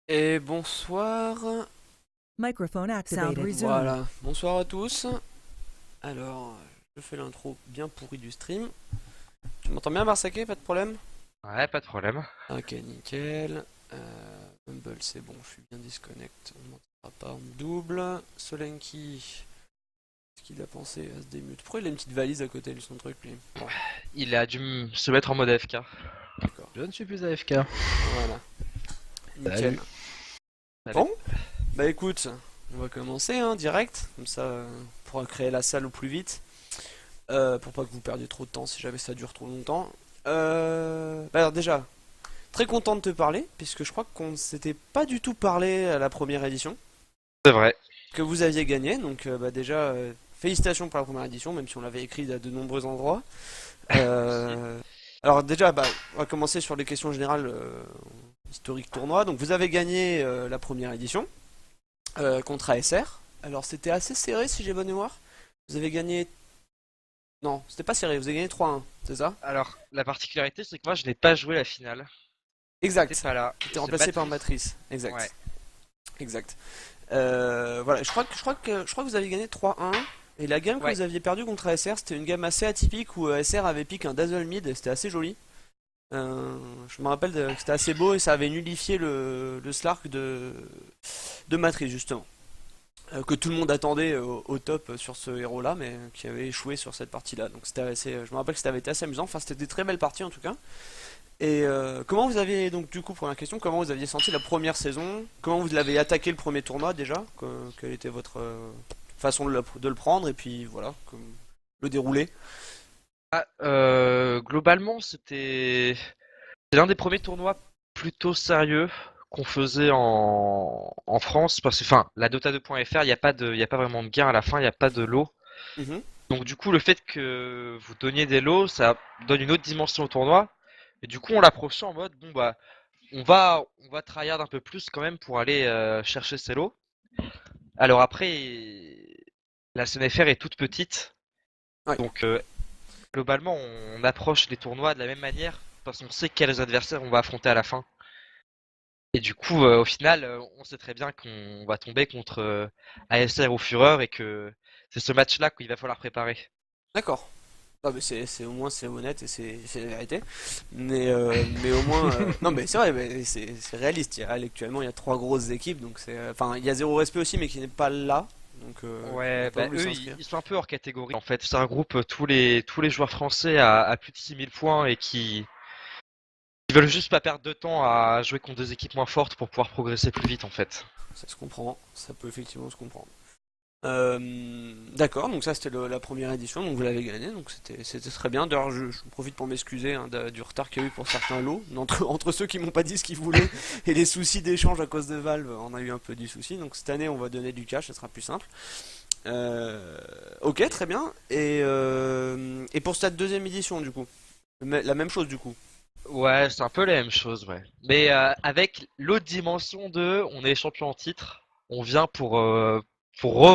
Et bonsoir. Microphone Sound activated. resumed. Voilà, bonsoir à tous. Alors, je fais l'intro bien pourrie du stream. Tu m'entends bien, Marsake? Pas de problème? Ouais, pas de problème. Ok, nickel. Mumble, c'est bon, je suis bien disconnect. On m'entendra pas en double. Solenki, ce qu'il a pensé à se démute. Pourquoi il a une petite valise à côté de son truc, lui? Bon, Il a dû se mettre en mode AFK. d'accord. Je ne suis plus AFK. Voilà, nickel. Salut. Allez. Bon, bah écoute, on va commencer, hein, direct. Comme ça, on pourra créer la salle au plus vite. Pour pas que vous perdiez trop de temps si jamais ça dure trop longtemps. Alors déjà, très content de te parler, puisque je crois qu'on ne s'était pas du tout parlé à la première édition, C'est vrai. que vous aviez gagné, donc bah déjà, félicitations pour la première édition, même si on l'avait écrit à de nombreux endroits. Merci. Euh, alors déjà, bah, on va commencer sur les questions générales historiques tournoi. Donc vous avez gagné la première édition contre ASR. Alors c'était assez serré si j'ai bonne mémoire. Vous avez gagné... Non, c'était pas serré, vous avez gagné 3-1, c'est ça? Alors, la particularité, c'est que moi, je n'ai pas joué la finale. J'étais Exact. pas là. T'es C'est remplacé par Matrice. Matrice. Ouais. Exact. Exact. Voilà, je crois que vous avez gagné 3-1. Et la game que Ouais. vous aviez perdue contre ASR, c'était une game assez atypique où ASR avait piqué un Dazzle Mid et c'était assez joli. Je me rappelle que c'était assez beau et ça avait nullifié le Slark de Matrice justement. Que tout le monde attendait au top sur ce héros là, mais qui avait échoué sur cette partie là. Donc c'était assez, je me rappelle que ça avait été assez amusant. Enfin, c'était des très belles parties en tout cas. Et comment vous aviez donc du coup première question, comment vous aviez senti la première saison? Comment vous l'avez attaqué le premier tournoi déjà? Quelle était votre façon de le prendre et puis voilà, le dérouler? Ah, globalement, c'est l'un des premiers tournois plutôt sérieux qu'on faisait en France. Parce que, enfin, la Dota 2.fr, il y a pas vraiment de gain à la fin, il n'y a pas de lot. Mhm. Donc du coup, le fait que vous donniez des lots, ça donne une autre dimension au tournoi. Et du coup, on l'approchait en mode, bon bah, on va tryhard un peu plus quand même pour aller chercher ces lots. Alors après, la CNFR est toute petite, Ouais, donc globalement, on approche les tournois de la même manière parce qu'on sait quels adversaires on va affronter à la fin. Et du coup, au final, on sait très bien qu'on va tomber contre ASR ou Fureur et que c'est ce match-là qu'il va falloir préparer. d'accord. Ah, mais au moins c'est honnête et c'est la vérité. Mais au moins non mais c'est vrai, mais c'est réaliste. Actuellement il y a trois grosses équipes donc c'est enfin il y a zéro respect aussi mais qui n'est pas là donc il n'a Ouais, pas bah voulu eux, s'inscrire. ils sont un peu hors catégorie en fait. C'est un groupe, tous les joueurs français à plus de 6000 points et qui veulent juste pas perdre de temps à jouer contre des équipes moins fortes pour pouvoir progresser plus vite en fait. Ça se comprend, ça peut effectivement se comprendre. D'accord, donc ça c'était la première édition, donc vous l'avez gagné, donc c'était très bien. D'ailleurs, je profite pour m'excuser hein, du retard qu'il y a eu pour certains lots. Entre ceux qui m'ont pas dit ce qu'ils voulaient et les soucis d'échange à cause de Valve, on a eu un peu du souci. Donc cette année, on va donner du cash, ça sera plus simple. Ok, très bien. Et pour cette deuxième édition, du coup, la même chose du coup. Ouais, c'est un peu la même chose, ouais. Mais avec l'autre dimension de, on est champion en titre, on vient pour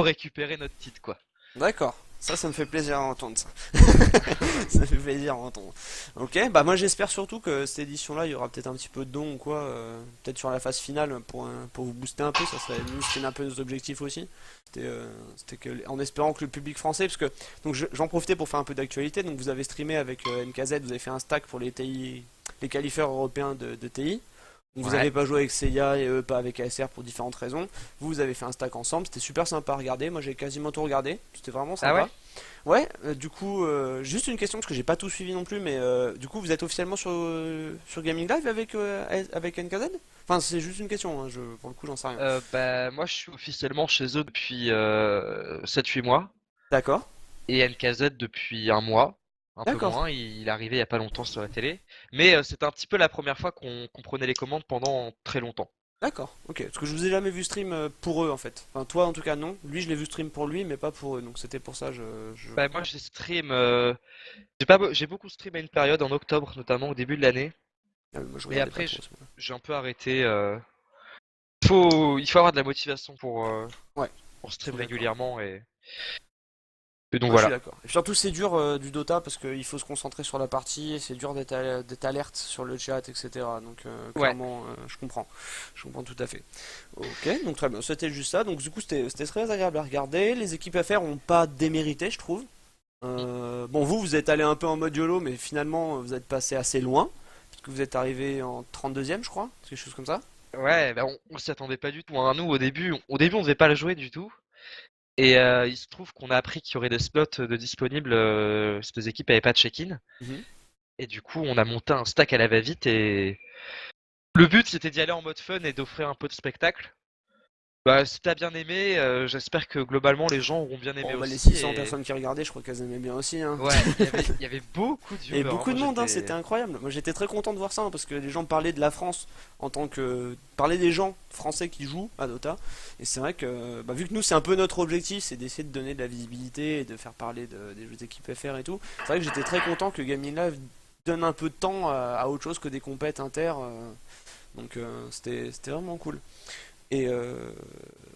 récupérer notre titre quoi. D'accord. Ça me fait plaisir à entendre ça. Ça me fait plaisir à entendre. Ok, bah moi j'espère surtout que cette édition-là, il y aura peut-être un petit peu de dons ou quoi, peut-être sur la phase finale pour vous booster un peu, ça serait nous c'était un peu nos objectifs aussi. C'était en espérant que le public français, parce que donc j'en profitais pour faire un peu d'actualité. Donc vous avez streamé avec NKZ, vous avez fait un stack pour les TI, les qualifieurs européens de TI. Donc vous Ouais. n'avez pas joué avec Seiya et eux pas avec ASR pour différentes raisons. Vous avez fait un stack ensemble, c'était super sympa à regarder. Moi j'ai quasiment tout regardé, c'était vraiment Ah ouais? sympa. Ouais, du coup, juste une question parce que j'ai pas tout suivi non plus, mais du coup vous êtes officiellement sur Gaming Live avec NKZ? Enfin c'est juste une question, hein, pour le coup j'en sais rien. Bah moi je suis officiellement chez eux depuis 7-8 mois D'accord, et NKZ depuis un mois, un peu d'accord. moins, il est arrivé il y a pas longtemps sur la télé. Mais c'était un petit peu la première fois qu'on prenait les commandes pendant très longtemps. D'accord, ok. Parce que je vous ai jamais vu stream pour eux en fait. Enfin, toi en tout cas non. Lui je l'ai vu stream pour lui, mais pas pour eux. Donc c'était pour ça Bah moi j'ai stream, j'ai beaucoup stream à une période en octobre notamment au début de l'année. moi je Mais regardais pas après, trop à ce moment-là. j'ai un peu arrêté. Il faut avoir de la motivation Ouais, pour je stream suis d'accord. régulièrement Et donc Ouais, je suis voilà. d'accord. Et surtout, c'est dur du Dota parce qu'il faut se concentrer sur la partie, et c'est dur d'être alerte sur le chat, etc. Donc, Ouais. clairement, je comprends. Je comprends tout à fait. Ok, donc très bien. C'était juste ça. Donc, du coup, c'était très agréable à regarder. Les équipes FR ont pas démérité, je trouve. Bon, vous êtes allé un peu en mode YOLO, mais finalement, vous êtes passé assez loin. Parce que vous êtes arrivé en 32e, je crois. Quelque chose comme ça. Ouais, bah on s'y attendait pas du tout, hein. Nous, au début, on devait pas le jouer du tout. Et il se trouve qu'on a appris qu'il y aurait des slots de disponibles, si les équipes avaient pas de check-in. Mhm. Et du coup, on a monté un stack à la va-vite et le but c'était d'y aller en mode fun et d'offrir un peu de spectacle. Bah, si t'as bien aimé, j'espère que globalement les gens auront bien aimé Bon, bah, les aussi. 600 Et personnes qui regardaient, je crois qu'elles aimaient bien aussi, hein. ouais, il y avait beaucoup de Et viewers, hein. beaucoup Moi de monde, hein, j'étais. c'était incroyable. Moi j'étais très content de voir ça, hein, parce que les gens parlaient de la France en tant que. Parlaient des gens français qui jouent à Dota. Et c'est vrai que, bah, vu que nous c'est un peu notre objectif, c'est d'essayer de donner de la visibilité et de faire parler des jeux d'équipe FR et tout. C'est vrai que j'étais très content que Gaming Live donne un peu de temps à autre chose que des compètes inter. Donc c'était vraiment cool. Et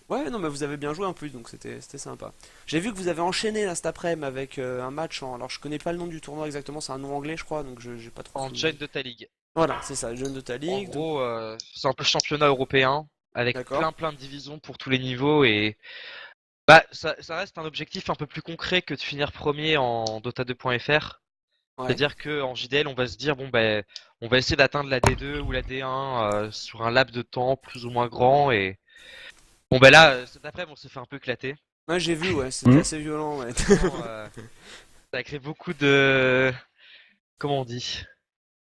ouais, non, mais vous avez bien joué en plus, donc c'était sympa. J'ai vu que vous avez enchaîné là cet après-midi avec un match en. Alors je connais pas le nom du tournoi exactement, c'est un nom anglais je crois, donc j'ai pas trop En souvenir. Join de ta ligue. Voilà, c'est ça, jeune de ta En ligue, donc gros, c'est un peu le championnat européen avec d'accord. plein de divisions pour tous les niveaux et bah ça reste un objectif un peu plus concret que de finir premier en Dota 2.fr. Ouais. C'est-à-dire qu'en JDL, on va se dire bon ben on va essayer d'atteindre la D2 ou la D1 sur un laps de temps plus ou moins grand et bon ben là cet après on s'est fait un peu éclater. Ouais, j'ai vu, ouais, c'était Hmm. assez violent, ouais. Franchement, ça a créé beaucoup de comment on dit?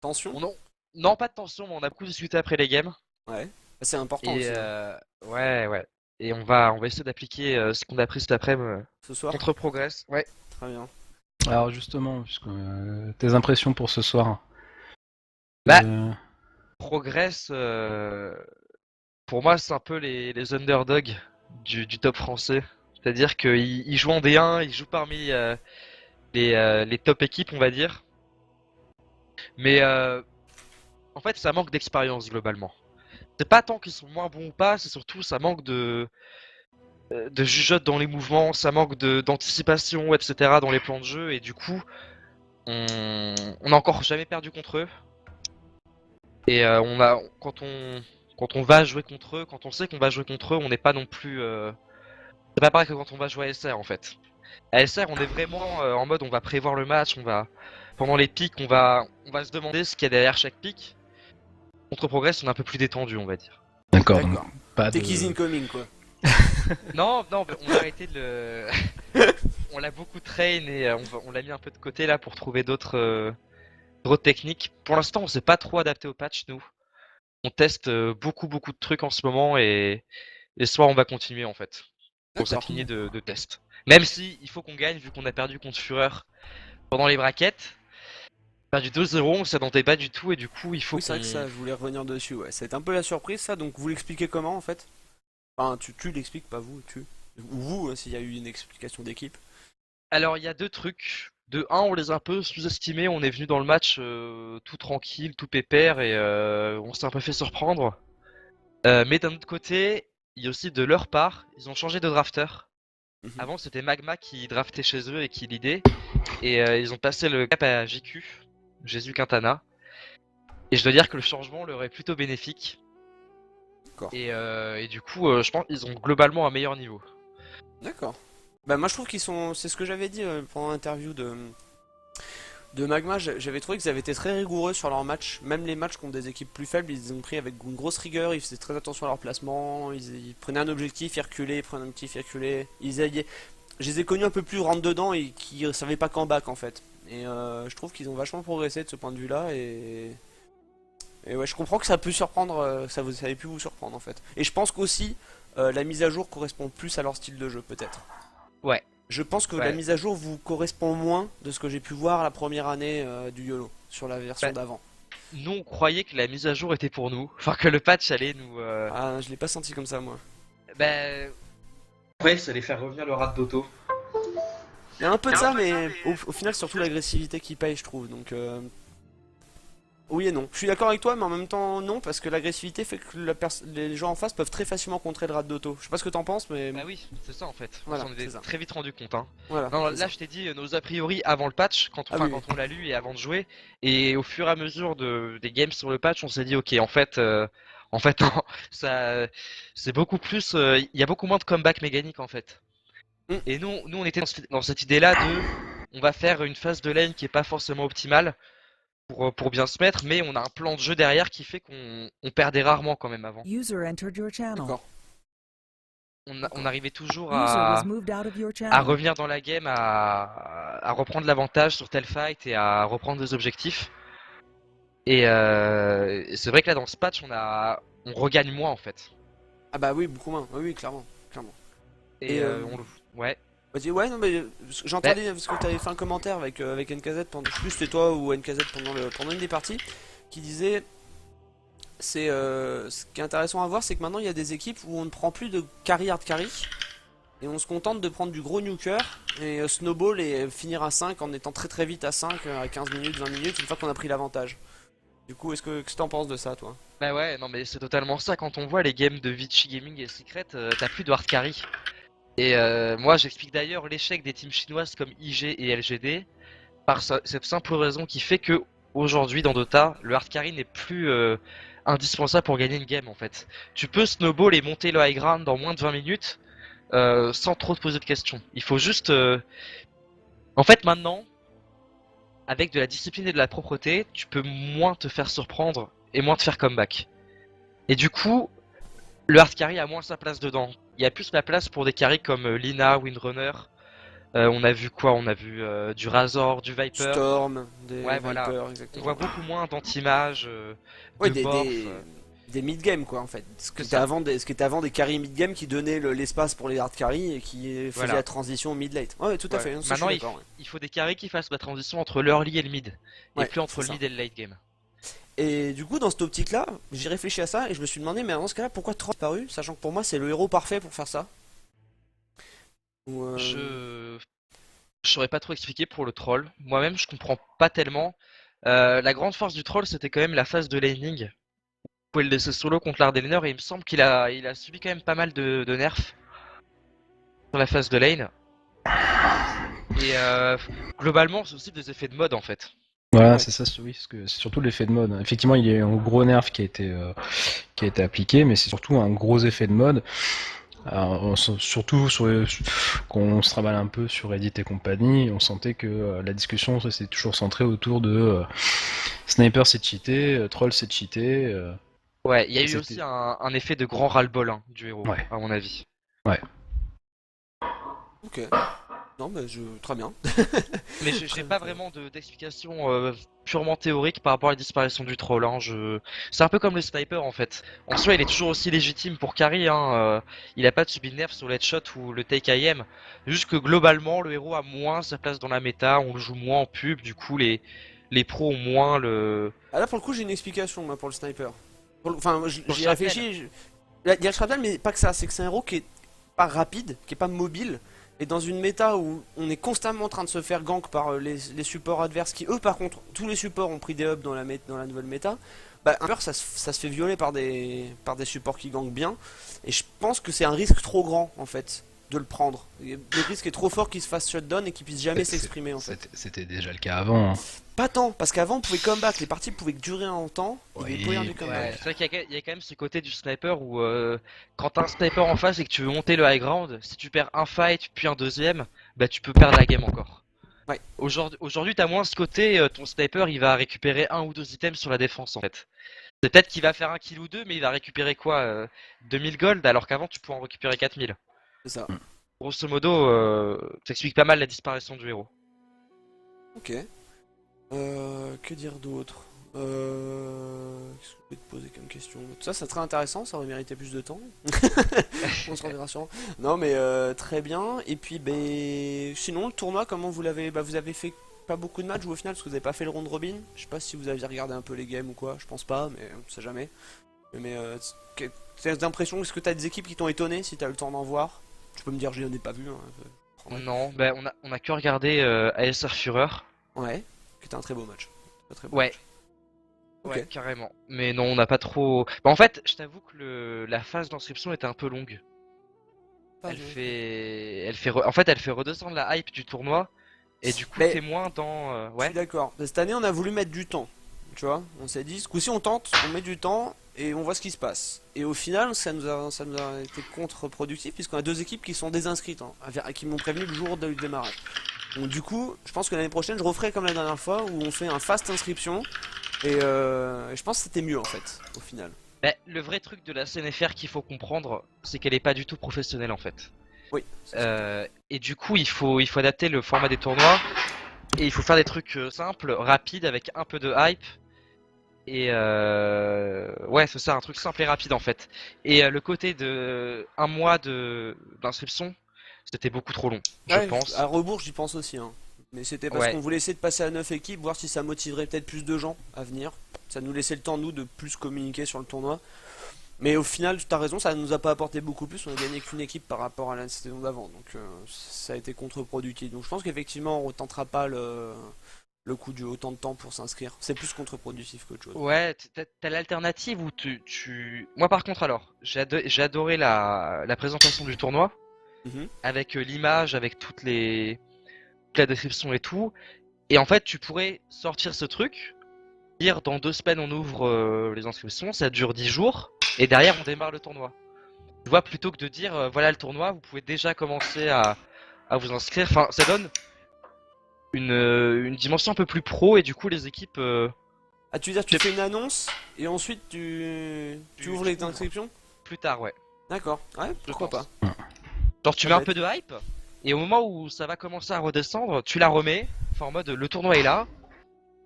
Tension? On en- Non, pas de tension, mais on a beaucoup discuté après les games. Ouais. C'est important Et aussi, hein. ouais. Et on va essayer d'appliquer ce qu'on a appris cet après-midi Ce soir? contre Progress. Ouais. Très bien. Alors justement, puisque, tes impressions pour ce soir. Bah, Euh, Progress, pour moi, c'est un peu les underdogs du top français. C'est-à-dire qu'ils jouent en D1, ils jouent parmi les top équipes, on va dire. Mais en fait, ça manque d'expérience globalement. C'est pas tant qu'ils sont moins bons ou pas, c'est surtout ça manque de jugeote dans les mouvements, ça manque d'anticipation, etc. dans les plans de jeu, et du coup, on a encore jamais perdu contre eux. Et quand on va jouer contre eux, quand on sait qu'on va jouer contre eux, on n'est pas non plus. C'est pas pareil que quand on va jouer à SR en fait. À SR, on est vraiment en mode on va prévoir le match, on va pendant les pics, on va se demander ce qu'il y a derrière chaque pic. Contre Progress, on est un peu plus détendu, on va dire. D'accord, donc D'accord. pas Take easy de. incoming, quoi. Non, non, on a arrêté de le. On l'a beaucoup train et on l'a mis un peu de côté là pour trouver d'autres techniques. Pour l'instant, on s'est pas trop adapté au patch, nous. On teste beaucoup de trucs en ce moment et ce soir, on va continuer en fait. Pour D'accord. cette lignée de tests. Même si il faut qu'on gagne vu qu'on a perdu contre Fureur pendant les braquettes. Perdu 2-0, on s'attendait pas du tout et du coup, il faut Oui, c'est vrai que qu'on. ça, je voulais revenir dessus, ouais. Ça a été un peu la surprise, ça, donc vous l'expliquez comment en fait? Enfin, tu l'expliques, pas vous, tu. Ou vous, s'il y a eu une explication d'équipe. Alors, il y a deux trucs. De un, on les a un peu sous-estimés. On est venu dans le match tout tranquille, tout pépère et on s'est un peu fait surprendre. Mais d'un autre côté, il y a aussi de leur part, ils ont changé de drafter. Mhm. Avant, c'était Magma qui draftait chez eux et qui leadait. Et ils ont passé le cap à JQ, Jésus Quintana. Et je dois dire que le changement leur est plutôt bénéfique. D'accord. Et du coup, je pense qu'ils ont globalement un meilleur niveau. D'accord. Bah moi je trouve qu'ils sont, c'est ce que j'avais dit pendant l'interview de Magma, j'avais trouvé qu'ils avaient été très rigoureux sur leurs matchs, même les matchs contre des équipes plus faibles, ils les ont pris avec une grosse rigueur, ils faisaient très attention à leur placement, ils prenaient un objectif, ils reculaient, ils prenaient un objectif, ils reculaient, je les ai connus un peu plus rentre dedans et qui savaient pas qu'en back en fait. Et je trouve qu'ils ont vachement progressé de ce point de vue là et ouais je comprends que ça peut surprendre, ça avait pu vous surprendre en fait. Et je pense qu'aussi la mise à jour correspond plus à leur style de jeu peut-être. Ouais, Je pense que la ouais. mise à jour vous correspond moins de ce que j'ai pu voir la première année du YOLO sur la version Bah, d'avant. nous, on croyait que la mise à jour était pour nous. Enfin, que le patch allait nous. Ah, je l'ai pas senti comme ça moi. Bah. Ouais, ça allait faire revenir le rat d'auto. Il y a un peu de ça, mais au final, surtout l'agressivité qui paye, je trouve. Donc, Oui et non. Je suis d'accord avec toi, mais en même temps non, parce que l'agressivité fait que les gens en face peuvent très facilement contrer le rate d'auto. Je sais pas ce que t'en penses, mais Bah oui, c'est ça en fait. On voilà, s'en c'est est ça. très vite rendu compte, hein. Voilà, Non, c'est là ça. je t'ai dit nos a priori avant le patch, Ah oui, quand oui. on l'a lu et avant de jouer, et au fur et à mesure des games sur le patch, on s'est dit ok, en fait non, ça, c'est beaucoup plus, il y a beaucoup moins de comeback mécanique en fait. Mm. Et nous on était dans cette idée-là on va faire une phase de lane qui est pas forcément optimale pour bien se mettre, mais on a un plan de jeu derrière qui fait qu'on perdait rarement quand même avant. User entered your channel. D'accord. On D'accord. arrivait toujours User was moved out of your à channel. revenir dans la game, à reprendre l'avantage sur tel fight et à reprendre des objectifs. Et c'est vrai que là dans ce patch on regagne moins en fait. Ah bah oui, beaucoup moins. Oui, oui, clairement, clairement. Et Et ouais. vas-y, ouais, non, mais Bah, j'entendais parce que tu avais fait un commentaire avec NKZ pendant, je sais plus si c'était toi ou NKZ pendant une des parties, qui disait ce qui est intéressant à voir, c'est que maintenant il y a des équipes où on ne prend plus de carry hard carry et on se contente de prendre du gros nuker et snowball et finir à 5 en étant très très vite à 5 à 15 minutes, 20 minutes une fois qu'on a pris l'avantage. Du coup, qu'est-ce que t'en penses de ça, toi? bah ouais, non mais c'est totalement ça. Quand on voit les games de Vichy Gaming et Secret, t'as plus de hard carry. Et moi j'explique d'ailleurs l'échec des teams chinoises comme IG et LGD par cette simple raison qui fait que aujourd'hui dans Dota, le hard carry n'est plus indispensable pour gagner une game en fait. Tu peux snowball et monter le high ground dans moins de 20 minutes sans trop te poser de questions. Il faut juste... En fait maintenant, avec de la discipline et de la propreté, tu peux moins te faire surprendre et moins te faire comeback. Et du coup, le hard carry a moins sa place dedans. Il y a plus la place pour des carries comme Lina, Windrunner. On a vu quoi? On a vu du Razor, du Viper. Storm, des Ouais, voilà. Vipers, On exactement. voit beaucoup moins d'anti-mage, Ouais, de morph. des mid-game quoi en fait. C'est ça. Ce qui était avant des carry mid-game qui donnaient l'espace pour les hard carry et qui faisaient Voilà. la transition mid-late. Ouais, tout à Ouais. fait, ça, je Maintenant, suis d'accord. Ouais. il faut des carries qui fassent la transition entre l'early et le mid. Et Ouais, plus entre c'est le ça. mid et le late game. Et du coup, dans cette optique-là, j'ai réfléchi à ça et je me suis demandé, mais dans ce cas-là, pourquoi Troll a disparu, sachant que pour moi, c'est le héros parfait pour faire ça. Ou, Je... Je saurais pas trop expliquer pour le troll. Moi-même, je comprends pas tellement. La grande force du troll, c'était quand même la phase de laning. Vous pouvez le laisser solo contre l'Ardenner et il me semble il a subi quand même pas mal de nerfs sur la phase de lane. Et globalement, c'est aussi des effets de mode en fait. Voilà, Ouais. c'est ça, oui, parce que c'est surtout l'effet de mode. Effectivement, il y a eu un gros nerf qui a été appliqué, mais c'est surtout un gros effet de mode. Alors, surtout quand on se travaille un peu sur Reddit et compagnie, on sentait que la discussion s'est toujours centrée autour de Sniper c'est cheaté, Troll c'est cheaté. Ouais, il y a Et eu aussi un effet de grand ras-le-bol hein, du héros, Ouais. à mon avis. Ouais. Ok. Non, mais très bien. Mais j'ai pas vraiment d'explication purement théorique par rapport à la disparition du troll. Hein. C'est un peu comme le sniper en fait. En soi, il est toujours aussi légitime pour carry. Hein. Il a pas de subi de nerf sur le headshot ou le take IM. Juste que globalement, le héros a moins sa place dans la méta. On le joue moins en pub. Du coup, les pros ont moins le. Ah, là, pour le coup, j'ai une explication moi, pour le sniper. Enfin, Pour j'y ai le shrapnel. réfléchi. Il y a le shrapnel, mais pas que ça. C'est que c'est un héros qui est pas rapide, qui est pas mobile. Et dans une méta où on est constamment en train de se faire gank par les supports adverses, qui eux par contre, tous les supports ont pris des hubs dans la nouvelle méta, bah un peur ça se fait violer par des supports qui gankent bien. Et je pense que c'est un risque trop grand en fait de le prendre. Le risque est trop fort qu'il se fasse shutdown et qu'il puisse jamais s'exprimer en fait. C'était déjà le cas avant. Hein. Pas tant, parce qu'avant on pouvait comeback, les parties pouvaient durer en temps, et Oui, il pouvait y avoir du ouais. comeback. Ouais, c'est vrai il y a quand même ce côté du sniper où quand t'as un sniper en face et que tu veux monter le high ground, si tu perds un fight puis un deuxième, bah tu peux perdre la game encore. Ouais. Aujourd'hui, t'as moins ce côté, ton sniper il va récupérer un ou deux items sur la défense en fait. C'est peut-être qu'il va faire un kill ou deux, mais il va récupérer quoi 2000 gold alors qu'avant tu pouvais en récupérer 4000. C'est ça. Grosso modo, ça explique pas mal la disparition du héros. Ok. Que dire d'autre Qu'est-ce que je voulais te poser comme question? Tout ça, c'est très intéressant, ça aurait mérité plus de temps. On se reverra sûrement. Non, mais très bien. Et puis, ben, sinon, le tournoi, comment vous l'avez. Bah, vous avez fait pas beaucoup de matchs au final, parce que vous avez pas fait le round robin. Je sais pas si vous aviez regardé un peu les games ou quoi, je pense pas, mais on sait jamais. Mais t'as l'impression, est-ce que t'as des équipes qui t'ont étonné si t'as eu le temps d'en voir? Tu peux me dire, j'en ai pas vu. Hein, je prendrai. Non, ben on a que regardé ASR Fureur. Ouais, qui était un très beau match. Très, très beau Ouais. match. Ok. Ouais, carrément. Mais non, on n'a pas trop. Bah, en fait, je t'avoue que la phase d'inscription était un peu longue. Pas long. En fait, elle fait redescendre la hype du tournoi, et du coup, Mais t'es moins dans. je suis Ouais. d'accord. Cette année, on a voulu mettre du temps. Tu vois, on s'est dit, ce coup-ci, on tente, on met du temps et on voit ce qui se passe. Et au final, ça nous a été contre-productif puisqu'on a deux équipes qui sont désinscrites, hein, qui m'ont prévenu le jour du démarrage. Donc du coup, je pense que l'année prochaine, je referai comme la dernière fois où on fait un fast inscription et je pense que c'était mieux en fait, au final. Bah, le vrai truc de la CNFR qu'il faut comprendre, c'est qu'elle est pas du tout professionnelle en fait. Oui, ça, c'est clair. Et du coup, il faut adapter le format des tournois, et il faut faire des trucs simples, rapides, avec un peu de hype. Et ouais, c'est ça, un truc simple et rapide en fait. Et le côté de un mois de d'inscription, c'était beaucoup trop long, je Ouais, à pense. rebours, j'y pense aussi, hein. Mais c'était parce Ouais, qu'on voulait essayer de passer à 9 équipes, voir si ça motiverait peut-être plus de gens à venir. Ça nous laissait le temps, nous, de plus communiquer sur le tournoi. Mais au final, tu as raison, ça nous a pas apporté beaucoup plus. On a gagné qu'une équipe par rapport à la saison d'avant. Donc ça a été contre-productif. Donc je pense qu'effectivement, on retentera pas le coup du autant de temps pour s'inscrire. C'est plus contre-productif qu'autre chose. ouais, t'as l'alternative où Moi par contre alors, j'ai adoré la présentation du tournoi, Mhm. avec l'image, avec toute la description et tout. Et en fait, tu pourrais sortir ce truc, dire dans 2 semaines on ouvre les inscriptions, ça dure 10 jours, et derrière on démarre le tournoi. Tu vois, plutôt que de dire voilà le tournoi, vous pouvez déjà commencer à vous inscrire. Enfin, ça donne une dimension un peu plus pro, et du coup les équipes Ah, tu veux dire, tu c'est fais une annonce et ensuite tu ouvres tu les ouvres inscriptions? plus tard, ouais, D'accord, ouais, je pourquoi pas. pense. Genre tu Pas mets un peu bête. de hype, et au moment où ça va commencer à redescendre, tu la remets, enfin en mode le tournoi est là,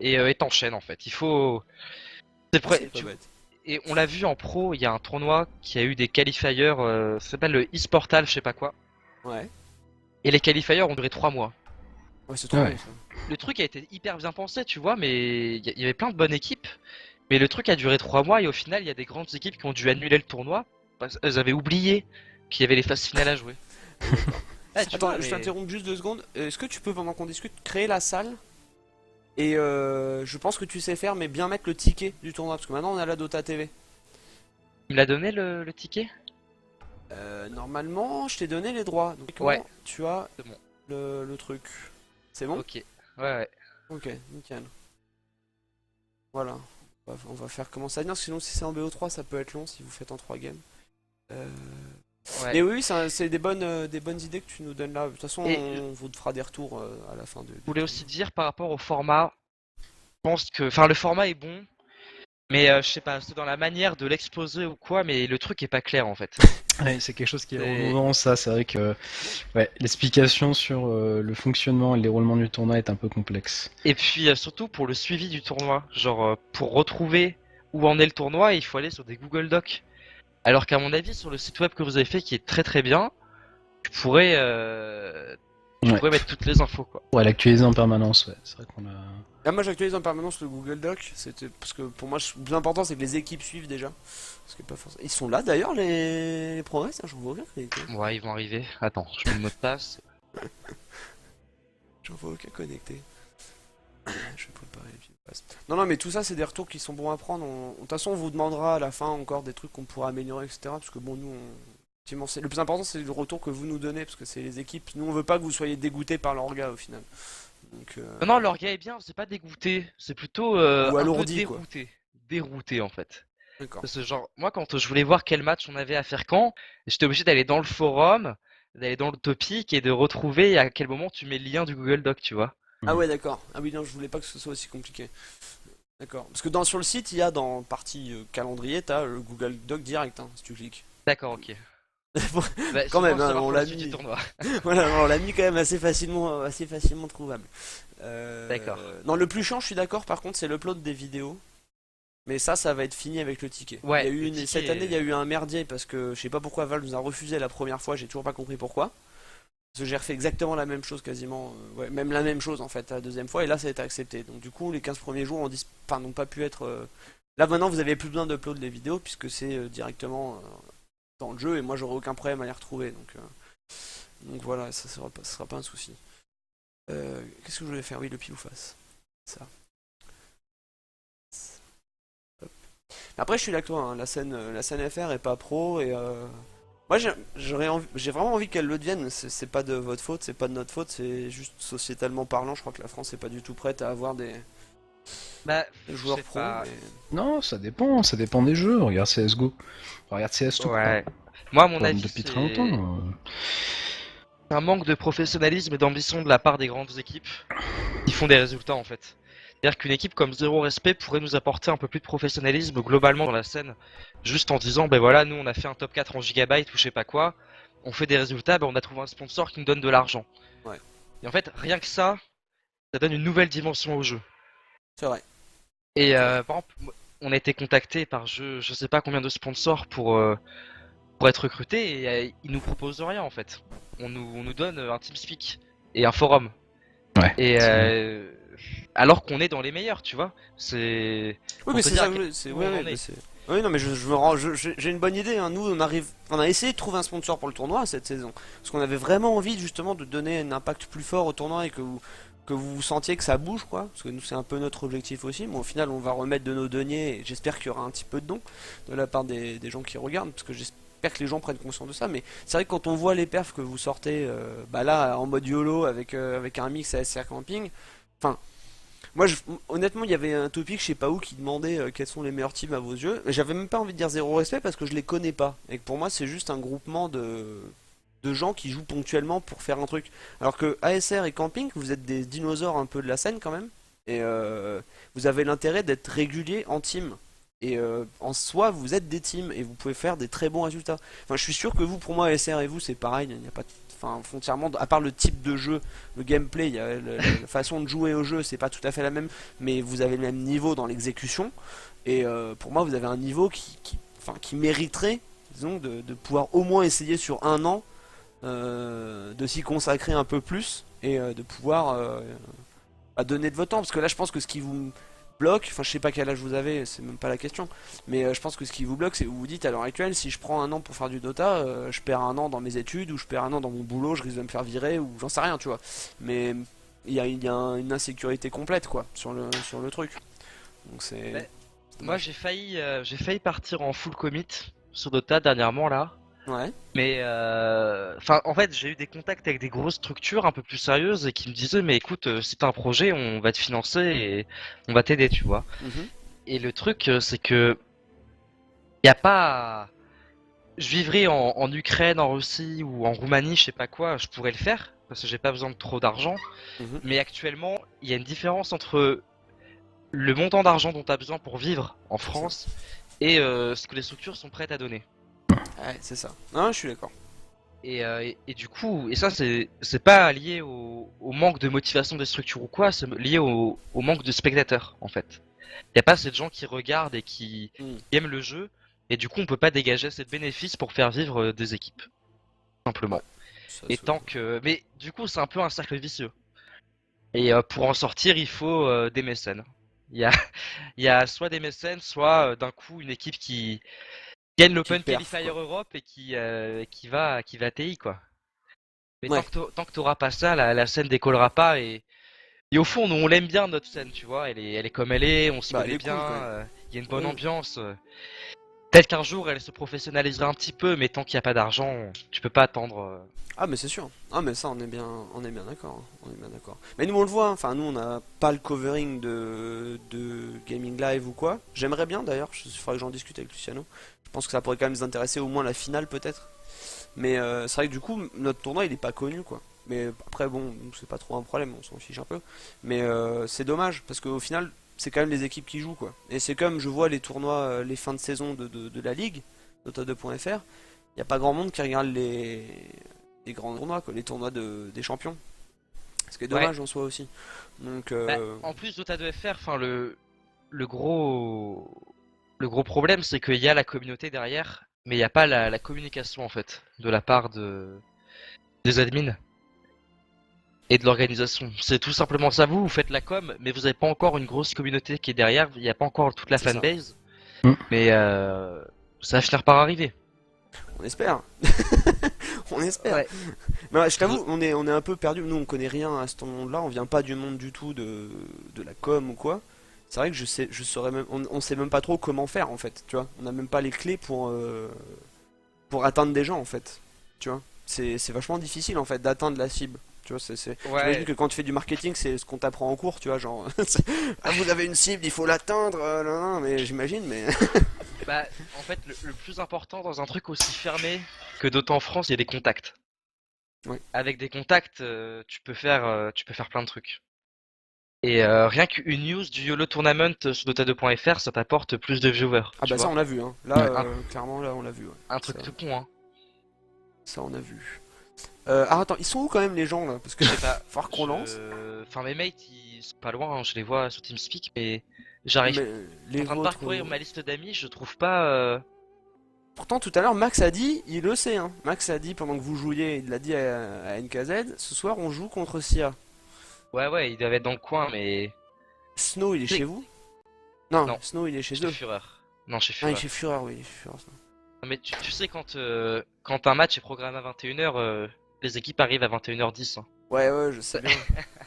et t'enchaînes en fait. C'est Ah, c'est prêt, pas bête. et on l'a vu en pro, il y a un tournoi qui a eu des qualifiers, ça s'appelle le e-sportal, je sais pas quoi, Ouais, et les qualifiers ont duré 3 mois. ouais, c'est Ah trop ouais. long ça. Le truc a été hyper bien pensé, tu vois, mais il y avait plein de bonnes équipes. Mais le truc a duré 3 mois, et au final, il y a des grandes équipes qui ont dû annuler le tournoi parce qu'elles avaient oublié qu'il y avait les phases finales à jouer. Ouais, d'accord. Ah, tu vois, Attends, je mais t'interromps juste 2 secondes. Est-ce que tu peux, pendant qu'on discute, créer la salle? Et je pense que tu sais faire, mais bien mettre le ticket du tournoi, parce que maintenant on a la Dota TV. il me l'a donné le ticket? Normalement, je t'ai donné les droits. Donc, Ouais, tu as c'est bon. le truc. C'est bon? Ok. Ouais, ouais. Ok, nickel. Voilà. On va faire commencer à venir, sinon si c'est en BO3, ça peut être long si vous faites en 3 games. Euh, Ouais. Mais oui, c'est des bonnes idées que tu nous donnes là. De toute façon, Et je on vous fera des retours à la fin du voulais aussi tournoi. dire par rapport au format, je pense que, enfin, le format est bon, mais je sais pas, c'est dans la manière de l'exposer ou quoi, mais le truc est pas clair en fait. Ouais, c'est quelque chose qui est C'est- redondant, ça. C'est vrai que ouais, l'explication sur le fonctionnement et le déroulement du tournoi est un peu complexe. Et puis surtout pour le suivi du tournoi, genre pour retrouver où en est le tournoi, il faut aller sur des Google Docs. Alors qu'à mon avis, sur le site web que vous avez fait, qui est très très bien, tu pourrais, euh, tu Ouais, pourrais mettre toutes les infos, quoi. ouais, l'actualiser en permanence, ouais. C'est vrai qu'on a. Là, moi j'actualise en permanence le Google Doc, c'était parce que pour moi, le plus important c'est que les équipes suivent déjà. Parce que pas forcément. Ils sont là d'ailleurs, les progrès, ça, j'en vois aucun connecté. Ouais, ils vont arriver. Attends, je mets le mot de passe. J'en vois aucun connecté. Je vais préparer les petites passes. Non, non, mais tout ça, c'est des retours qui sont bons à prendre. De toute façon, on vous demandera à la fin encore des trucs qu'on pourra améliorer, etc. Parce que bon, nous, effectivement, le plus important, c'est le retour que vous nous donnez, parce que c'est les équipes. Nous, on veut pas que vous soyez dégoûtés par l'orga au final. Donc, Non, non, l'orga est bien, c'est pas dégoûté, c'est plutôt ou un peu alourdi, quoi. dérouté. Dérouté en fait. D'accord. Parce que genre, moi quand je voulais voir quel match on avait à faire quand, j'étais obligé d'aller dans le forum, d'aller dans le topic et de retrouver à quel moment tu mets le lien du Google Doc, tu vois. Ah ouais, d'accord. Ah oui, non, je voulais pas que ce soit aussi compliqué. D'accord. Parce que sur le site, il y a dans partie calendrier, t'as le Google Doc direct, hein, si tu cliques. D'accord, ok. Bah, Quand c'est bon même, à hein, savoir on pour la l'a suite du mis. tournoi. Voilà, on l'a mis quand même assez facilement trouvable. D'accord. Non, le plus chiant, je suis d'accord, par contre, c'est l'upload des vidéos. Mais ça va être fini avec le ticket. Il y Ouais, a eu le ticket cette année, il y a est... eu un merdier parce que je sais pas pourquoi Valve nous a refusé la première fois, j'ai toujours pas compris pourquoi. Parce que j'ai refait exactement la même chose quasiment, ouais, même la même chose en fait la deuxième fois, et là ça a été accepté. Donc du coup, les 15 premiers jours n'ont pas pu être. Là maintenant, vous avez plus besoin d'upload les vidéos puisque c'est directement dans le jeu, et moi j'aurai aucun problème à les retrouver. Donc voilà, ça sera pas un souci. Qu'est-ce que je voulais faire? Oui, le pile ou face. Ça. Après, je suis là que toi, hein, la scène FR est pas pro et moi j'ai vraiment envie qu'elle le devienne. C'est pas de votre faute, c'est pas de notre faute, c'est juste sociétalement parlant. Je crois que la France est pas du tout prête à avoir Bah, des je joueurs sais pro. pas. Non, ça dépend des jeux. Regarde CSGO. Regarde CS tout, quoi. Ouais. Moi, à mon Bon, avis, depuis très longtemps. c'est un manque de professionnalisme et d'ambition de la part des grandes équipes qui font des résultats en fait. C'est-à-dire qu'une équipe comme Zéro Respect pourrait nous apporter un peu plus de professionnalisme globalement dans la scène, juste en disant, ben voilà, nous on a fait un top 4 en gigabyte ou je sais pas quoi, on fait des résultats, ben on a trouvé un sponsor qui nous donne de l'argent. Ouais, Et en fait, rien que ça donne une nouvelle dimension au jeu. c'est vrai. Et C'est vrai. par exemple, on a été contacté par je sais pas combien de sponsors pour être recruté et ils nous proposent rien en fait. On nous donne un TeamSpeak et un forum. Ouais. Et alors qu'on est dans les meilleurs, tu vois. C'est Oui, pour mais te c'est dire ça. à quel C'est point ouais, on ouais, en mais est. c'est. Oui, non, mais je me rends, j'ai une bonne idée. Hein. Nous, on a essayé de trouver un sponsor pour le tournoi cette saison, parce qu'on avait vraiment envie justement de donner un impact plus fort au tournoi et que vous sentiez que ça bouge, quoi. Parce que nous, c'est un peu notre objectif aussi. Mais au final, on va remettre de nos deniers. Et j'espère qu'il y aura un petit peu de dons de la part des gens qui regardent, parce que j'espère que les gens prennent conscience de ça. Mais c'est vrai que quand on voit les perfs que vous sortez, bah là, en mode YOLO avec un mix ASR Camping. Enfin, moi, honnêtement, il y avait un topic, je sais pas où, qui demandait quels sont les meilleurs teams à vos yeux. Mais j'avais même pas envie de dire zéro respect parce que je les connais pas. Et que pour moi, c'est juste un groupement de gens qui jouent ponctuellement pour faire un truc. Alors que ASR et Camping, vous êtes des dinosaures un peu de la scène quand même. Et vous avez l'intérêt d'être régulier en team. Et en soi, vous êtes des teams et vous pouvez faire des très bons résultats. Enfin, je suis sûr que vous, pour moi, ASR et vous, c'est pareil. Il n'y a pas enfin, foncièrement, à part le type de jeu, le gameplay, la façon de jouer au jeu, c'est pas tout à fait la même, mais vous avez le même niveau dans l'exécution. Et pour moi, vous avez un niveau enfin, qui mériterait, disons, de pouvoir au moins essayer sur un an de s'y consacrer un peu plus et de pouvoir donner de votre temps. Parce que là, je pense que ce qui vous bloque, enfin, je sais pas quel âge vous avez, c'est même pas la question, mais je pense que ce qui vous bloque, c'est que vous vous dites à l'heure actuelle, si je prends un an pour faire du Dota, je perds un an dans mes études, ou je perds un an dans mon boulot, je risque de me faire virer, ou j'en sais rien, tu vois. Mais il y a une insécurité complète, quoi, sur le truc. Donc c'est. Ouais. C'est Moi, dommage. j'ai failli partir en full commit sur Dota dernièrement là. Ouais, Mais enfin, en fait, j'ai eu des contacts avec des grosses structures un peu plus sérieuses et qui me disaient, mais écoute, si t'as un projet, on va te financer et on va t'aider, tu vois. mhm, Et le truc, c'est que y a pas. Je vivrais en Ukraine, en Russie ou en Roumanie, je sais pas quoi, je pourrais le faire parce que j'ai pas besoin de trop d'argent. mhm. Mais actuellement, il y a une différence entre le montant d'argent dont tu as besoin pour vivre en C'est ça. France et ce que les structures sont prêtes à donner. Ouais, c'est ça. Non, je suis d'accord. Et du coup, et ça c'est pas lié au manque de motivation des structures ou quoi, c'est lié au manque de spectateurs en fait. Il y a pas assez de gens qui regardent et qui Mm. aiment le jeu et du coup on peut pas dégager assez de bénéfices pour faire vivre des équipes Ouais, simplement. ça, Et tant que mais du coup c'est un peu un cercle vicieux. Et pour en sortir, il faut des mécènes. Il y a il y a soit des mécènes, soit d'un coup une équipe qui gagne qui l'Open perf, Qualifier quoi. Europe et qui va TI quoi. Mais Ouais, tant que t'auras pas ça, la scène décollera pas et au fond, nous on l'aime bien notre scène, tu vois, elle est comme elle est, on se bah, elle connaît est bien, cool quand même. il y a une bonne Oui. ambiance. Peut-être qu'un jour elle se professionnalisera un petit peu, mais tant qu'il n'y a pas d'argent, tu peux pas attendre. Ah mais c'est sûr. Ah mais ça on est bien d'accord. Hein. On est bien d'accord. Mais nous on le voit. Hein. Enfin nous on n'a pas le covering de gaming live ou quoi. J'aimerais bien d'ailleurs. Il faudrait que j'en discute avec Luciano. Je pense que ça pourrait quand même nous intéresser au moins la finale peut-être. Mais c'est vrai que du coup notre tournoi il est pas connu quoi. Mais après bon c'est pas trop un problème. On s'en fiche un peu. Mais c'est dommage parce qu'au final c'est quand même les équipes qui jouent quoi. Et c'est comme je vois les tournois, les fins de saison de la ligue, Dota2.fr. Il n'y a pas grand monde qui regarde les grands tournois, quoi, les tournois des champions. Ce qui est Ouais. dommage en soi aussi. Donc, Bah, en plus Dota 2 FR, enfin le gros le gros problème c'est qu'il y a la communauté derrière, mais il n'y a pas la communication en fait de la part des admins et de l'organisation. C'est tout simplement ça. Vous faites la com, mais vous n'avez pas encore une grosse communauté qui est derrière. Il n'y a pas encore toute la c'est ça. fanbase. Mm. Mais ça va finir par arriver. On espère. On espère. Ouais. Mais ouais, je t'avoue, on est un peu perdu. Nous, on connaît rien à ce monde-là. On vient pas du monde du tout de la com ou quoi. C'est vrai que je saurais même, on sait même pas trop comment faire en fait, tu vois. On n'a même pas les clés pour atteindre des gens en fait, tu vois. C'est vachement difficile en fait d'atteindre la cible. Tu vois, j'imagine Ouais, que quand tu fais du marketing, c'est ce qu'on t'apprend en cours, tu vois, genre, ah, vous avez une cible, il faut l'atteindre, non, non, mais j'imagine, mais bah, en fait, le plus important dans un truc aussi fermé que d'autant en France, il y a des contacts. ouais. Avec des contacts, tu peux faire plein de trucs. Et rien qu'une news du YOLO Tournament sur Dota2.fr, ça t'apporte plus de viewers, Ah tu bah ça vois. on l'a vu, hein. Là, Ouais. Un, clairement, là on l'a vu, ouais. un Ça, truc tout con, hein. ça on a vu. Ah attends, ils sont où quand même les gens là? Parce que Je sais pas, faut qu'on lance. Enfin, mes mates, ils sont pas loin, hein, je les vois sur TeamSpeak, mais j'arrive. Mais Je suis les en train de vôtres. parcourir ma liste d'amis, je trouve pas. Pourtant tout à l'heure Max a dit, il le sait, hein. Max a dit pendant que vous jouiez, il l'a dit à NKZ, ce soir on joue contre Sia. Ouais, ouais, ils doivent être dans le coin, mais. Snow il est chez C'est- vous? Non, Non, Snow il est chez chez eux. Fureur. Non, chez Ah il est chez Fureur. Fureur, oui, il est chez Fureur, Snow. Non, mais tu sais, quand un match est programmé à 21h, les équipes arrivent à 21h10, hein. Ouais, ouais, je sais bien.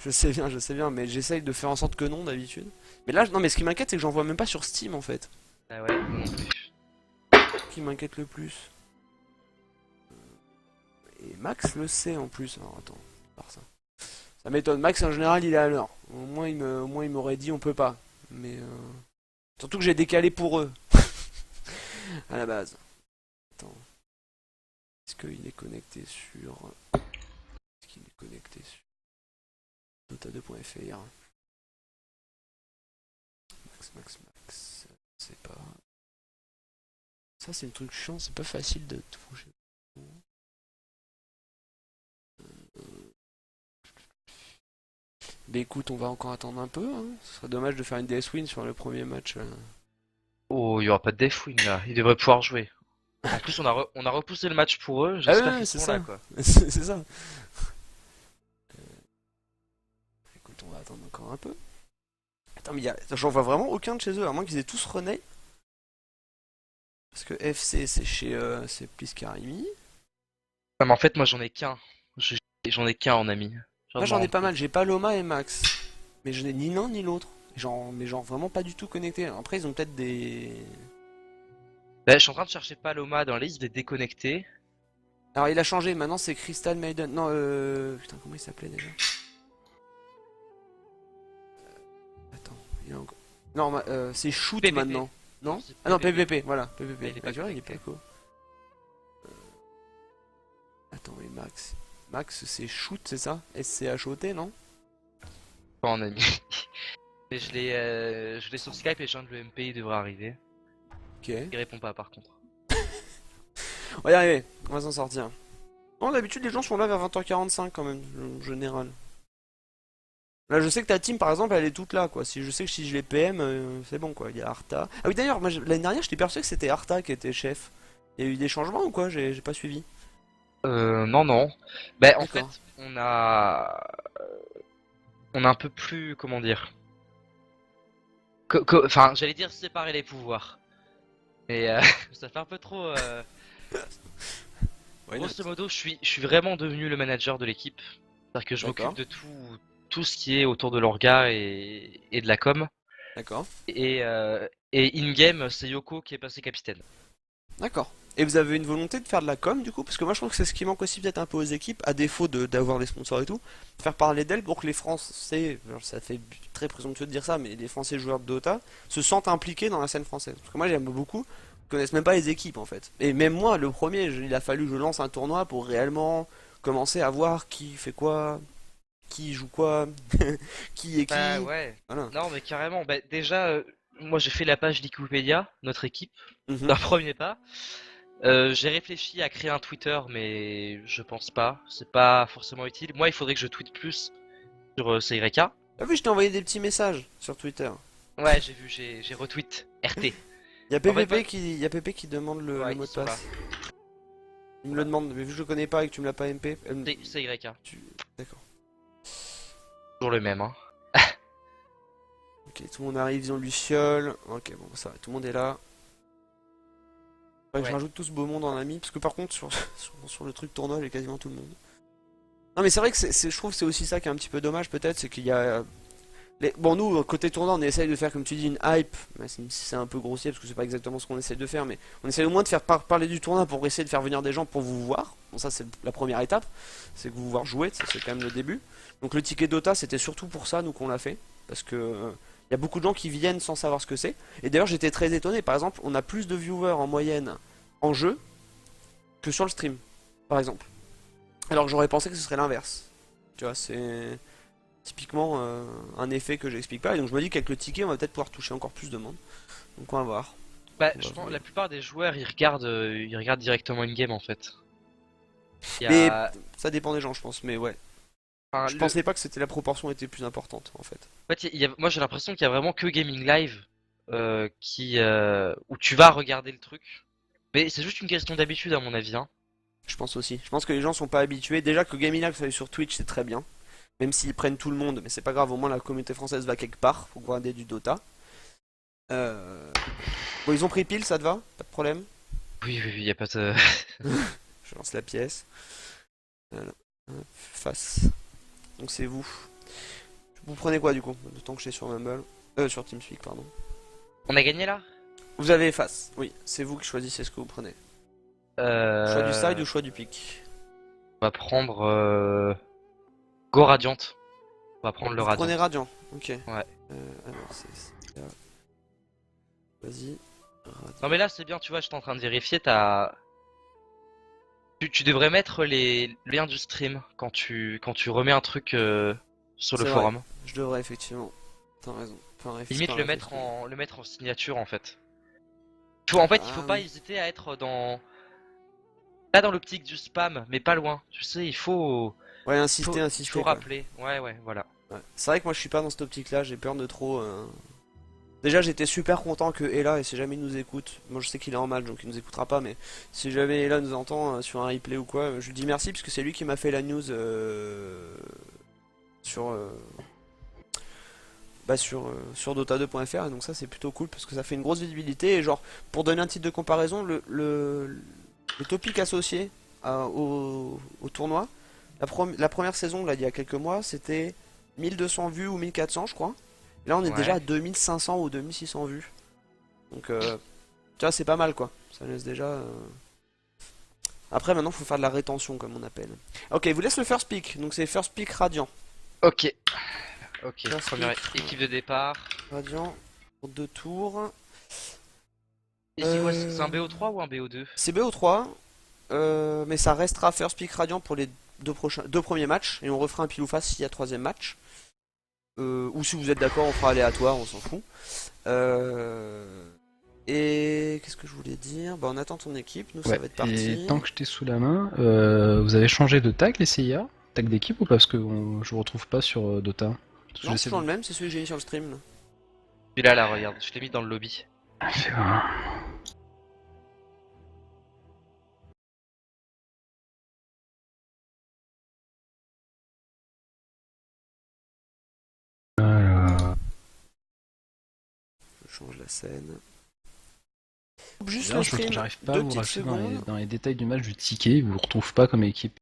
Je sais bien, mais j'essaye de faire en sorte que non d'habitude. Mais là, non, mais ce qui m'inquiète, c'est que j'en vois même pas sur Steam en fait. Ah ouais, moi non plus. Ce qui m'inquiète le plus. Et Max le sait en plus. Alors attends, par ça. Ça m'étonne. Max en général il est à l'heure. Au moins il m'aurait dit on peut pas. Mais surtout que j'ai décalé pour eux. À la base. Attends. Est-ce qu'il est connecté sur. Est-ce qu'il est connecté sur Dota2.fr? Max. C'est pas. Ça c'est le truc chiant, c'est pas facile de trouver. Mais écoute, on va encore attendre un peu, hein. Ce serait dommage de faire une DS win sur le premier match. Oh, il y aura pas de def win là, ils devraient pouvoir jouer. En plus, on a repoussé le match pour eux, Ah j'espère ouais, qu'ils c'est seront là, ça. quoi. C'est ça. Écoute, on va attendre encore un peu. Attends, mais j'en vois vraiment aucun de chez eux, à moins qu'ils aient tous René. Parce que FC c'est chez c'est Pliskarimi. Non, mais en fait, moi j'en ai qu'un. Je- J'en ai qu'un en ami. Je viens Moi de m'en j'en ai rendre pas compte. mal, j'ai pas Loma et Max. Mais je n'ai ni l'un ni l'autre. Mais genre vraiment pas du tout connecté. Après ils ont peut-être des. Bah, je suis en train de chercher Paloma dans la liste des déconnectés. Alors il a changé, maintenant c'est Crystal Maiden. Non, putain, comment il s'appelait déjà? Attends, il y a encore. Non, c'est Shoot PVP. maintenant. Non, Non? c'est Ah non, PVP. PVP, voilà, Mais PVP. il est Ah, pas tu vois, il est pas connecté. co. Attends, et Max. Max, c'est Shoot, c'est ça? S-C-H-O-T, non? Pas en ami. Mais je l'ai sur Skype et je viens de l'EMP, il devrait arriver. Ok. Il répond pas par contre. On va y arriver, on va s'en sortir. Bon, d'habitude, les gens sont là vers 20h45 quand même, en général. Là, je sais que ta team, par exemple, elle est toute là, quoi. Si je sais que si je les PM, c'est bon, quoi. Il y a Arta. Ah oui, d'ailleurs, moi, l'année dernière, j'étais persuadé que c'était Arta qui était chef. Il y a eu des changements ou quoi? J'ai pas suivi. Non, non. Bah, en fait, D'accord. on a un peu plus, comment dire. Enfin, j'allais dire séparer les pouvoirs. Mais ça fait un peu trop. Why not? Grosso modo, je suis vraiment devenu le manager de l'équipe. C'est-à-dire que je m'occupe D'accord, de tout ce qui est autour de l'orga et de la com. d'accord, Et in-game, c'est Yoko qui est passé capitaine. d'accord. Et vous avez une volonté de faire de la com du coup? Parce que moi je trouve que c'est ce qui manque aussi peut-être un peu aux équipes, à défaut d'avoir des sponsors et tout, faire parler d'elles pour que les Français, alors, ça fait très présomptueux de dire ça, mais les Français joueurs de Dota se sentent impliqués dans la scène française. Parce que moi j'aime beaucoup, ils connaissent même pas les équipes en fait. Et même moi, le premier, il a fallu que je lance un tournoi pour réellement commencer à voir qui fait quoi, qui joue quoi, qui est Bah qui. ouais. Voilà. Non, mais carrément. Bah, déjà, moi j'ai fait la page Wikipédia, notre équipe, Mhm. d'un premier pas. J'ai réfléchi à créer un Twitter, mais je pense pas. C'est pas forcément utile. Moi, il faudrait que je tweete plus sur CYK. T'as vu, je t'ai envoyé des petits messages sur Twitter. Ouais, j'ai vu, j'ai retweet RT. Il y a En fait, PPP qui demande le ouais, mot ils de sont là. passe. Il me le demande, mais vu que je le connais pas et que tu me l'as pas MP. CYK. D'accord. Toujours le même, hein. Ok, tout le monde arrive, ils ont Luciole. Ok, bon, ça va, tout le monde est là. Faudrait que je Ouais. rajoute tout ce beau monde en ami, parce que par contre, sur le truc tournoi, j'ai quasiment tout le monde. Non, mais c'est vrai que je trouve que c'est aussi ça qui est un petit peu dommage, peut-être, c'est qu'il y a. Bon, nous, côté tournoi, on essaye de faire, comme tu dis, une hype. C'est un peu grossier parce que c'est pas exactement ce qu'on essaye de faire, mais on essaye au moins de faire parler du tournoi pour essayer de faire venir des gens pour vous voir. Bon, ça, c'est la première étape, c'est que vous voir jouer, ça, c'est quand même le début. Donc, le ticket Dota, c'était surtout pour ça, nous, qu'on l'a fait. Parce que y a beaucoup de gens qui viennent sans savoir ce que c'est. Et d'ailleurs, j'étais très étonné. Par exemple, on a plus de viewers en moyenne en jeu que sur le stream, par exemple. Alors que j'aurais pensé que ce serait l'inverse. Tu vois, c'est typiquement un effet que j'explique pas. Et donc je me dis qu'avec le ticket, on va peut-être pouvoir toucher encore plus de monde. Donc on va voir. Bah, On va je pense voir. la plupart des joueurs ils regardent directement in-game en fait. Il y Mais a... ça dépend des gens, je pense. Mais ouais. enfin, Je pensais pas que c'était la proportion était plus importante, en fait. En fait, moi j'ai l'impression qu'il y a vraiment que Gaming Live où tu vas regarder le truc. Mais c'est juste une question d'habitude à mon avis, hein. Je pense aussi. Je pense que les gens sont pas habitués. Déjà que Gaming Live soit sur Twitch, c'est très bien. Même s'ils prennent tout le monde, mais c'est pas grave. Au moins la communauté française va quelque part. Faut regarder du Dota. Euh... Bon, ils ont pris pile, ça te va? Pas de problème. Oui, y a pas de... Je lance la pièce. Voilà. Hop, face. Donc c'est vous. Vous prenez quoi du coup? Le temps que j'étais sur Mumble. Sur TeamSpeak, pardon. On a gagné là? Vous avez face. Oui, c'est vous qui choisissez ce que vous prenez. Choix du side ou choix du pick? On va prendre Go Radiant. On va prendre le Vous Radiant. prenez Radiant. Ok. Ouais. Alors c'est là. Vas-y. Radiant. Non mais là c'est bien, tu vois, j'étais en train de vérifier, tu devrais mettre le lien du stream quand tu remets un truc sur le C'est vrai. forum. Je devrais effectivement. T'as raison. Limite le mettre en signature en fait. En fait, il faut Ah pas oui. hésiter à être pas dans l'optique du spam, mais pas loin. Tu sais, Ouais, insister, il insister faut quoi. rappeler. Ouais, voilà. Ouais. C'est vrai que moi je suis pas dans cette optique là, j'ai peur de trop. Déjà j'étais super content que Ella, et si jamais il nous écoute, moi je sais qu'il est en match donc il nous écoutera pas, mais si jamais Ella nous entend sur un replay ou quoi, je lui dis merci parce que c'est lui qui m'a fait la news sur, sur Dota2.fr et donc ça c'est plutôt cool parce que ça fait une grosse visibilité et genre pour donner un titre de comparaison, le topic associé au tournoi, la première saison là il y a quelques mois c'était 1200 vues ou 1400 je crois. Là, on est déjà à Ouais. 2500 ou 2600 vues. Donc, tu vois, c'est pas mal quoi. Ça laisse déjà. Après, maintenant, faut faire de la rétention, comme on appelle. Ok, vous laisse le first pick. Donc, c'est first pick Radiant. Ok. First Première pick équipe de départ. Radiant pour 2 tours. Et c'est quoi? C'est un BO3 ou un BO2? C'est BO3, mais ça restera first pick Radiant pour les deux premiers matchs. Et on refera un pile ou face s'il y a troisième match. Ou si vous êtes d'accord, on fera aléatoire, on s'en fout. Et qu'est-ce que je voulais dire? Bah on attend ton équipe, nous ça Ouais, va être et parti. tant que j'étais sous la main, vous avez changé de tag les CIA? Tag d'équipe ou parce que je vous retrouve pas sur Dota? Parce que Non, c'est j'essaie toujours le même, c'est celui que j'ai mis sur le stream là. Celui-là, là, regarde, je l'ai mis dans le lobby. Fais voir. Alors, Je change la scène. Juste là, le je trouve que stream, j'arrive pas à deux vous petites racheter secondes. dans les détails du match du ticket, je vous retrouve pas comme équipe.